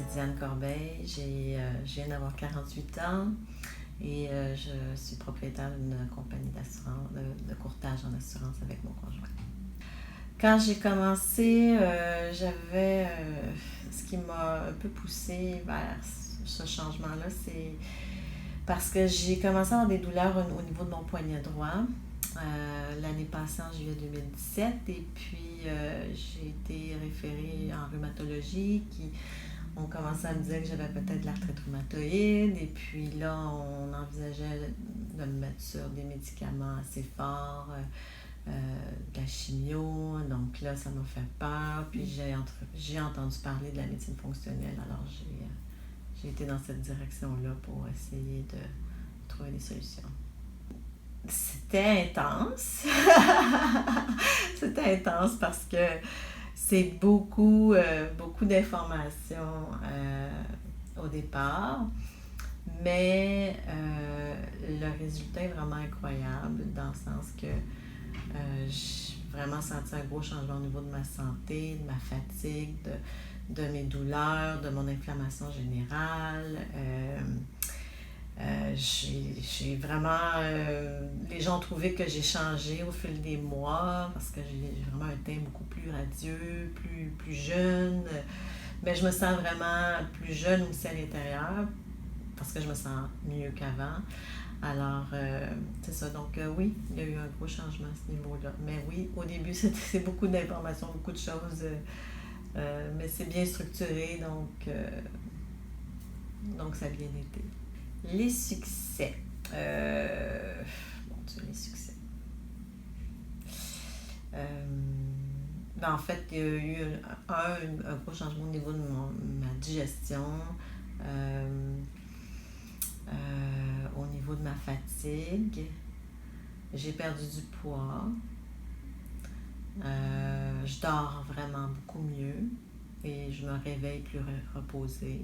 c'est Diane Corbeil. Je viens d'avoir 48 ans et je suis propriétaire d'une compagnie d'assurance, de courtage en assurance avec mon conjoint. Quand j'ai commencé, j'avais ce qui m'a un peu poussée vers ce changement-là, c'est parce que j'ai commencé à avoir des douleurs au niveau de mon poignet droit. L'année passée, en juillet 2017, et puis j'ai été référée en rhumatologie qui ont commencé à me dire que j'avais peut-être de l'arthrite rhumatoïde, et puis là, on envisageait de me mettre sur des médicaments assez forts, de la chimio, donc là, ça m'a fait peur, puis j'ai entendu parler de la médecine fonctionnelle, alors j'ai été dans cette direction-là pour essayer de trouver des solutions. C'était intense. C'était intense parce que c'est beaucoup d'informations au départ, mais le résultat est vraiment incroyable dans le sens que j'ai vraiment senti un gros changement au niveau de ma santé, de ma fatigue, de mes douleurs, de mon inflammation générale. J'ai vraiment... les gens ont trouvé que j'ai changé au fil des mois parce que j'ai vraiment un teint beaucoup plus radieux, plus jeune. Mais je me sens vraiment plus jeune aussi à l'intérieur parce que je me sens mieux qu'avant. Alors, c'est ça. Donc, oui, il y a eu un gros changement à ce niveau-là. Mais oui, au début, c'est beaucoup d'informations, beaucoup de choses. Mais c'est bien structuré, donc ça a bien été. Les succès. Mon Dieu, les succès. En fait, il y a eu un gros changement au niveau de ma digestion, au niveau de ma fatigue. J'ai perdu du poids. Je dors vraiment beaucoup mieux et je me réveille plus reposée.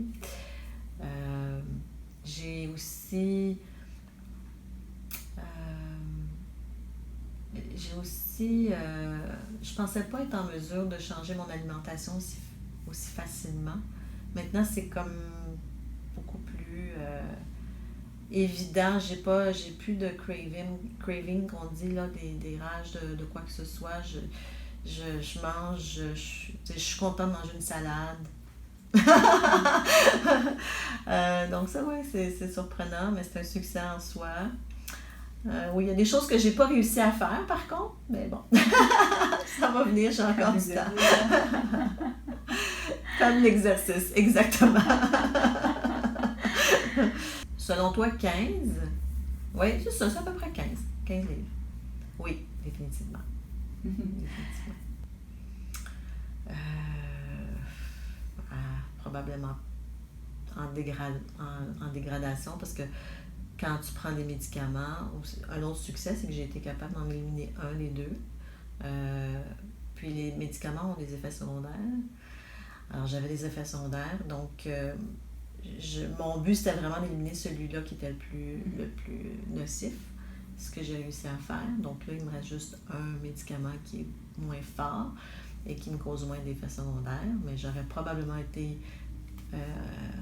J'ai aussi je pensais pas être en mesure de changer mon alimentation aussi facilement. Maintenant, c'est comme beaucoup plus évident. J'ai plus de craving qu'on dit là, des rages de quoi que ce soit. Je mange, je suis contente de manger une salade. Donc ça, ouais, c'est surprenant, mais c'est un succès en soi. Oui, il y a des choses que j'ai pas réussi à faire, par contre, mais bon, ça va venir, j'ai encore du temps. Comme l'exercice, exactement. Selon toi, 15? Oui, c'est ça, c'est à peu près 15 livres. Oui, définitivement. Probablement en dégradation parce que quand tu prends des médicaments, un autre succès, c'est que j'ai été capable d'en éliminer des deux. Puis les médicaments ont des effets secondaires. Alors j'avais des effets secondaires, donc mon but c'était vraiment d'éliminer celui-là qui était le plus nocif, ce que j'ai réussi à faire. Donc là, il me reste juste un médicament qui est moins fort et qui me cause moins d'effets secondaires, mais j'aurais probablement été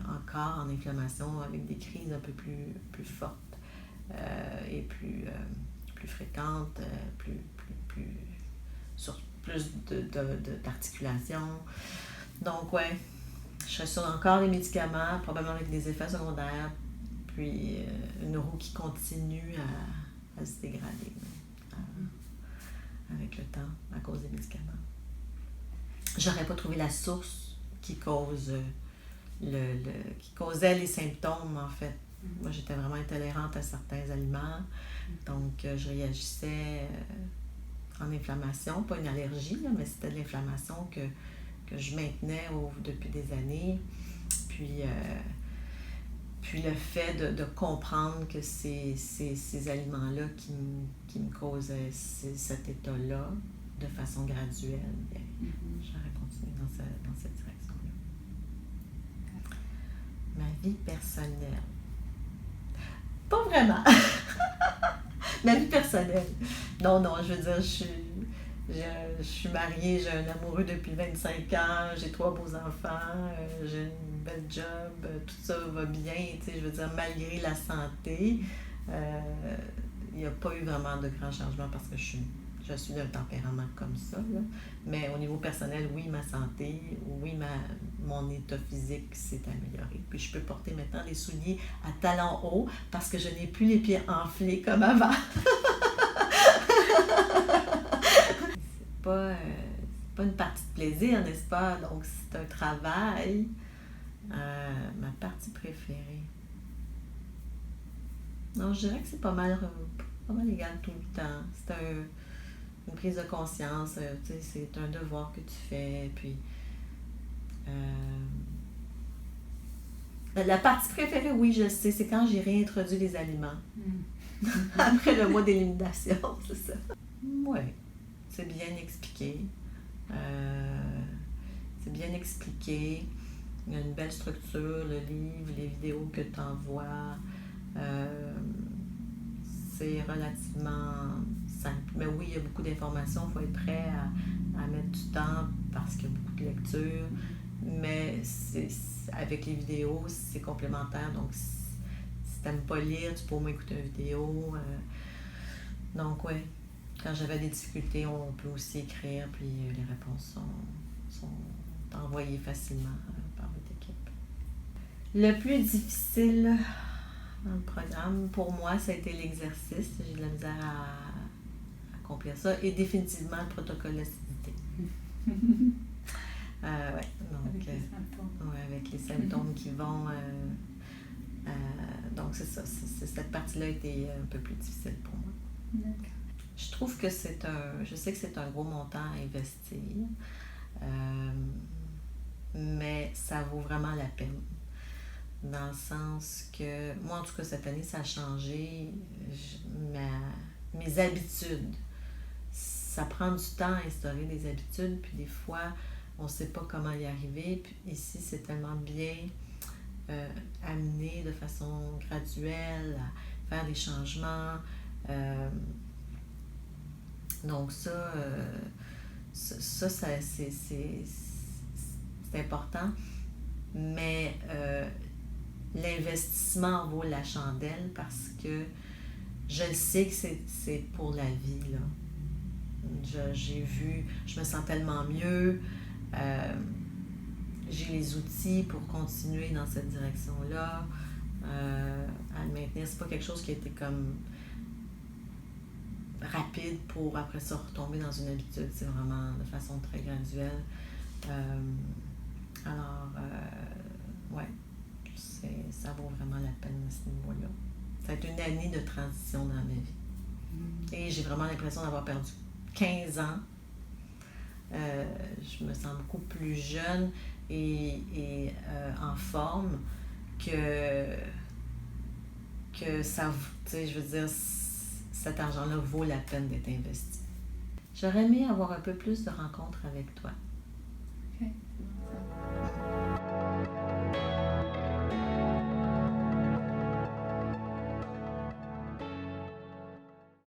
encore en inflammation avec des crises un peu plus fortes et plus fréquentes, sur plus d'articulation. Donc, ouais, je serais sur encore des médicaments, probablement avec des effets secondaires, puis une roue qui continue à se dégrader avec le temps à cause des médicaments. J'aurais pas trouvé la source qui causait les symptômes, en fait. Moi, j'étais vraiment intolérante à certains aliments, donc je réagissais en inflammation, pas une allergie, là, mais c'était de l'inflammation que je maintenais depuis des années. Puis le fait de comprendre que c'est ces aliments-là qui me causaient cet état-là de façon graduelle, bien, j'aurais continué dans cette direction-là. Ma vie personnelle. Pas vraiment. Ma vie personnelle. Non, je veux dire, je suis mariée, j'ai un amoureux depuis 25 ans, j'ai 3 beaux enfants, j'ai une bel job, tout ça va bien, tu sais, je veux dire, malgré la santé, il n'y a pas eu vraiment de grands changements parce que je suis d'un tempérament comme ça, là. Mais au niveau personnel, oui, ma santé, oui, mon état physique s'est amélioré. Puis je peux porter maintenant des souliers à talons hauts parce que je n'ai plus les pieds enflés comme avant. C'est pas une partie de plaisir, n'est-ce pas? Donc, c'est un travail. Ma partie préférée. Non, je dirais que c'est pas mal égal tout le temps. C'est une prise de conscience, tu sais, c'est un devoir que tu fais. Puis, la partie préférée, oui, je sais, c'est quand j'ai réintroduit les aliments. Après le mois d'élimination, c'est ça. Oui, c'est bien expliqué. C'est bien expliqué. Il y a une belle structure, le livre, les vidéos que tu envoies. C'est relativement simple. Mais oui, il y a beaucoup d'informations. Il faut être prêt à mettre du temps parce qu'il y a beaucoup de lecture. Mais avec les vidéos, c'est complémentaire. Donc, si tu n'aimes pas lire, tu peux au moins écouter une vidéo. Donc, oui, quand j'avais des difficultés, on peut aussi écrire, puis les réponses sont envoyées facilement par votre équipe. Le plus difficile dans le programme, pour moi, ça a été l'exercice. J'ai de la misère à accomplir ça. Et définitivement, le protocole d'acidité. Ouais, donc, avec les symptômes. Ouais, avec les symptômes qui vont... donc, c'est ça. Cette partie-là a été un peu plus difficile pour moi. D'accord. Je trouve que je sais que c'est un gros montant à investir, mais ça vaut vraiment la peine. Dans le sens que, moi en tout cas cette année, ça a changé mes habitudes. Ça prend du temps à instaurer des habitudes, puis des fois, on ne sait pas comment y arriver. Puis ici, c'est tellement bien amené de façon graduelle, à faire des changements. Donc ça c'est important, mais l'investissement en vaut la chandelle parce que je le sais que c'est pour la vie, là. J'ai vu, je me sens tellement mieux, j'ai les outils pour continuer dans cette direction-là, à le maintenir. C'est pas quelque chose qui a été comme rapide pour après ça retomber dans une habitude, c'est vraiment de façon très graduelle. Ouais, ça vaut vraiment la peine à ce niveau-là. Ça a été une année de transition dans ma vie. Et j'ai vraiment l'impression d'avoir perdu 15 ans. Je me sens beaucoup plus jeune et en forme que ça, tu sais, je veux dire, cet argent-là vaut la peine d'être investi. J'aurais aimé avoir un peu plus de rencontres avec toi. Okay.